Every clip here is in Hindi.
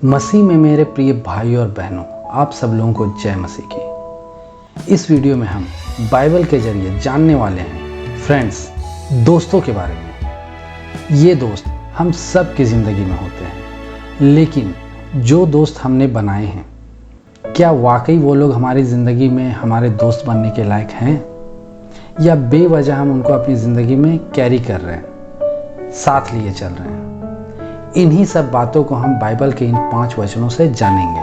मसीह में मेरे प्रिय भाई और बहनों, आप सब लोगों को जय मसीह की। इस वीडियो में हम बाइबल के जरिए जानने वाले हैं फ्रेंड्स, दोस्तों के बारे में। ये दोस्त हम सब की ज़िंदगी में होते हैं, लेकिन जो दोस्त हमने बनाए हैं, क्या वाकई वो लोग हमारी ज़िंदगी में हमारे दोस्त बनने के लायक हैं, या बेवजह हम उनको अपनी ज़िंदगी में कैरी कर रहे हैं, साथ लिए चल रहे हैं। इन्हीं सब बातों को हम बाइबल के इन 5 वचनों से जानेंगे।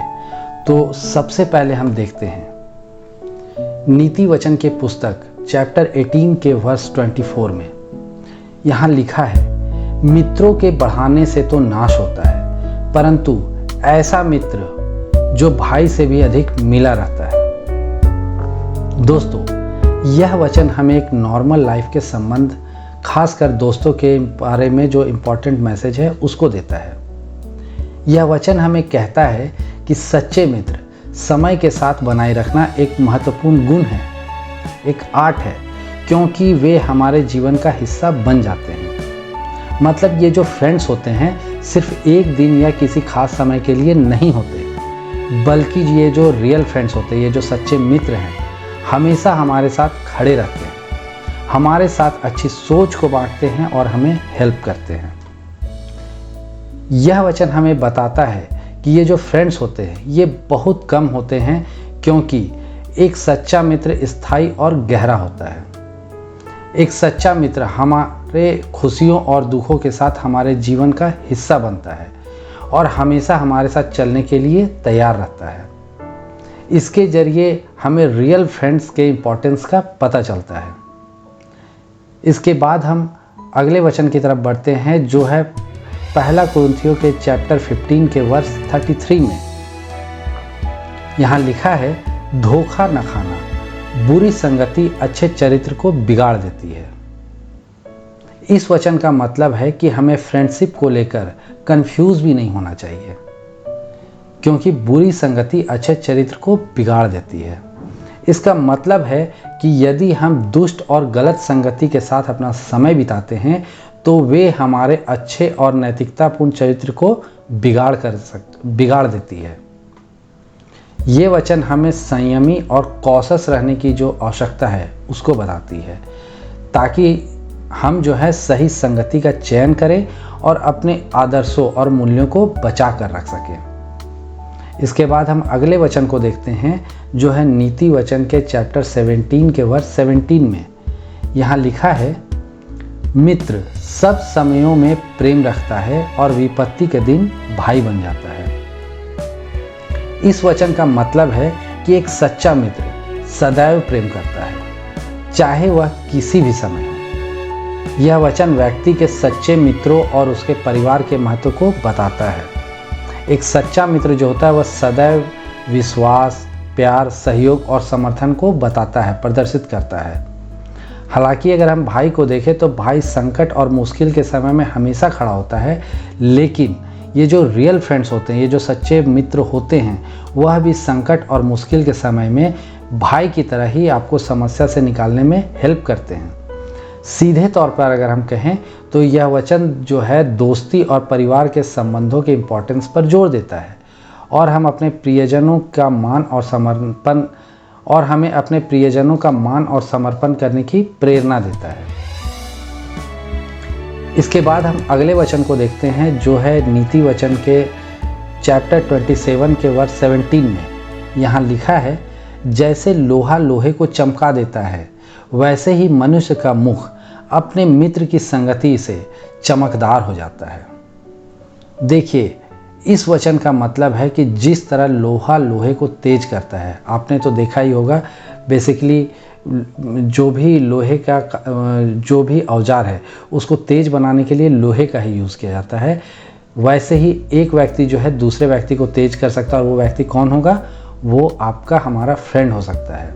तो सबसे पहले हम देखते हैं नीति वचन के पुस्तक चैप्टर 18 के वर्स 24 में। यहाँ लिखा है, मित्रों के बढ़ाने से तो नाश होता है, परंतु ऐसा मित्र जो भाई से भी अधिक मिला रहता है। दोस्तों, यह वचन हमें एक नॉर्मल लाइफ के संबंध, खासकर दोस्तों के बारे में जो इम्पोर्टेंट मैसेज है उसको देता है। यह वचन हमें कहता है कि सच्चे मित्र समय के साथ बनाए रखना एक महत्वपूर्ण गुण है, एक आर्ट है, क्योंकि वे हमारे जीवन का हिस्सा बन जाते हैं। मतलब ये जो फ्रेंड्स होते हैं सिर्फ एक दिन या किसी खास समय के लिए नहीं होते, बल्कि ये जो रियल फ्रेंड्स होते हैं, ये जो सच्चे मित्र हैं, हमेशा हमारे साथ खड़े रहते हैं, हमारे साथ अच्छी सोच को बांटते हैं और हमें हेल्प करते हैं। यह वचन हमें बताता है कि ये जो फ्रेंड्स होते हैं ये बहुत कम होते हैं, क्योंकि एक सच्चा मित्र स्थायी और गहरा होता है। एक सच्चा मित्र हमारे खुशियों और दुखों के साथ हमारे जीवन का हिस्सा बनता है और हमेशा हमारे साथ चलने के लिए तैयार रहता है। इसके जरिए हमें रियल फ्रेंड्स के इम्पोर्टेंस का पता चलता है। इसके बाद हम अगले वचन की तरफ बढ़ते हैं, जो है पहला कुरिन्थियों के चैप्टर 15 के वर्स 33 में। यहाँ लिखा है, धोखा न खाना, बुरी संगति अच्छे चरित्र को बिगाड़ देती है। इस वचन का मतलब है कि हमें फ्रेंडशिप को लेकर कंफ्यूज भी नहीं होना चाहिए, क्योंकि बुरी संगति अच्छे चरित्र को बिगाड़ देती है। इसका मतलब है कि यदि हम दुष्ट और गलत संगति के साथ अपना समय बिताते हैं तो वे हमारे अच्छे और नैतिकतापूर्ण चरित्र को बिगाड़ देती है। ये वचन हमें संयमी और कॉशस रहने की जो आवश्यकता है उसको बताती है, ताकि हम जो है सही संगति का चयन करें और अपने आदर्शों और मूल्यों को बचा कर रख सकें। इसके बाद हम अगले वचन को देखते हैं, जो है नीति वचन के चैप्टर 17 के वर्स 17 में। यहाँ लिखा है, मित्र सब समयों में प्रेम रखता है और विपत्ति के दिन भाई बन जाता है। इस वचन का मतलब है कि एक सच्चा मित्र सदैव प्रेम करता है, चाहे वह किसी भी समय हो। यह वचन व्यक्ति के सच्चे मित्रों और उसके परिवार के महत्व को बताता है। एक सच्चा मित्र जो होता है वह सदैव विश्वास, प्यार, सहयोग और समर्थन को बताता है, प्रदर्शित करता है। हालांकि अगर हम भाई को देखें तो भाई संकट और मुश्किल के समय में हमेशा खड़ा होता है, लेकिन ये जो रियल फ्रेंड्स होते हैं, ये जो सच्चे मित्र होते हैं, वह भी संकट और मुश्किल के समय में भाई की तरह ही आपको समस्या से निकालने में हेल्प करते हैं। सीधे तौर पर अगर हम कहें तो यह वचन जो है दोस्ती और परिवार के संबंधों के इम्पोर्टेंस पर जोर देता है और हमें अपने प्रियजनों का मान और समर्पण करने की प्रेरणा देता है। इसके बाद हम अगले वचन को देखते हैं, जो है नीति वचन के चैप्टर 27 के वर्स 17 में। यहाँ लिखा है, जैसे लोहा लोहे को चमका देता है, वैसे ही मनुष्य का मुख अपने मित्र की संगति से चमकदार हो जाता है। देखिए, इस वचन का मतलब है कि जिस तरह लोहा लोहे को तेज करता है, आपने तो देखा ही होगा, बेसिकली जो भी लोहे का जो भी औजार है उसको तेज बनाने के लिए लोहे का ही यूज़ किया जाता है। वैसे ही एक व्यक्ति जो है दूसरे व्यक्ति को तेज कर सकता है, और वो व्यक्ति कौन होगा? वो आपका हमारा फ्रेंड हो सकता है।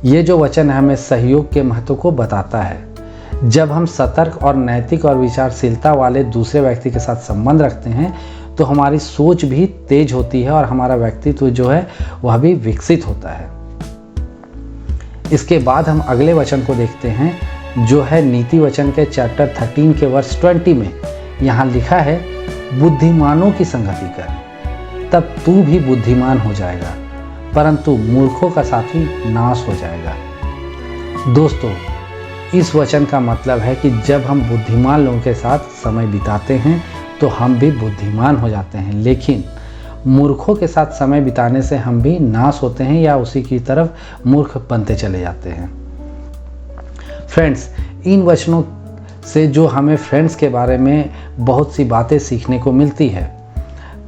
ये जो वचन है हमें सहयोग के महत्व को बताता है। जब हम सतर्क और नैतिक और विचारशीलता वाले दूसरे व्यक्ति के साथ संबंध रखते हैं तो हमारी सोच भी तेज होती है और हमारा व्यक्तित्व जो है वह भी विकसित होता है। इसके बाद हम अगले वचन को देखते हैं, जो है नीति वचन के चैप्टर 13 के वर्स 20 में। यहाँ लिखा है, बुद्धिमानों की संगति कर तब तू भी बुद्धिमान हो जाएगा, परंतु मूर्खों का साथी नाश हो जाएगा। दोस्तों, इस वचन का मतलब है कि जब हम बुद्धिमान लोगों के साथ समय बिताते हैं तो हम भी बुद्धिमान हो जाते हैं, लेकिन मूर्खों के साथ समय बिताने से हम भी नाश होते हैं या उसी की तरफ मूर्ख बनते चले जाते हैं। फ्रेंड्स, इन वचनों से जो हमें फ्रेंड्स के बारे में बहुत सी बातें सीखने को मिलती है।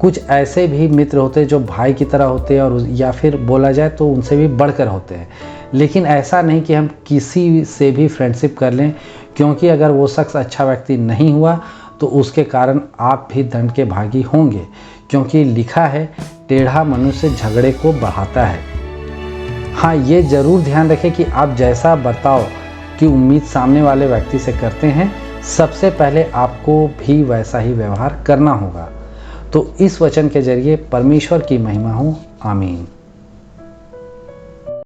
कुछ ऐसे भी मित्र होते हैं जो भाई की तरह होते हैं और या फिर बोला जाए तो उनसे भी बढ़कर होते हैं, लेकिन ऐसा नहीं कि हम किसी से भी फ्रेंडशिप कर लें, क्योंकि अगर वो शख्स अच्छा व्यक्ति नहीं हुआ तो उसके कारण आप भी दंड के भागी होंगे, क्योंकि लिखा है टेढ़ा मनुष्य झगड़े को बढ़ाता है। हाँ, ये ज़रूर ध्यान रखें कि आप जैसा बर्ताव की उम्मीद सामने वाले व्यक्ति से करते हैं, सबसे पहले आपको भी वैसा ही व्यवहार करना होगा। तो इस वचन के जरिए परमेश्वर की महिमा हो। आमीन।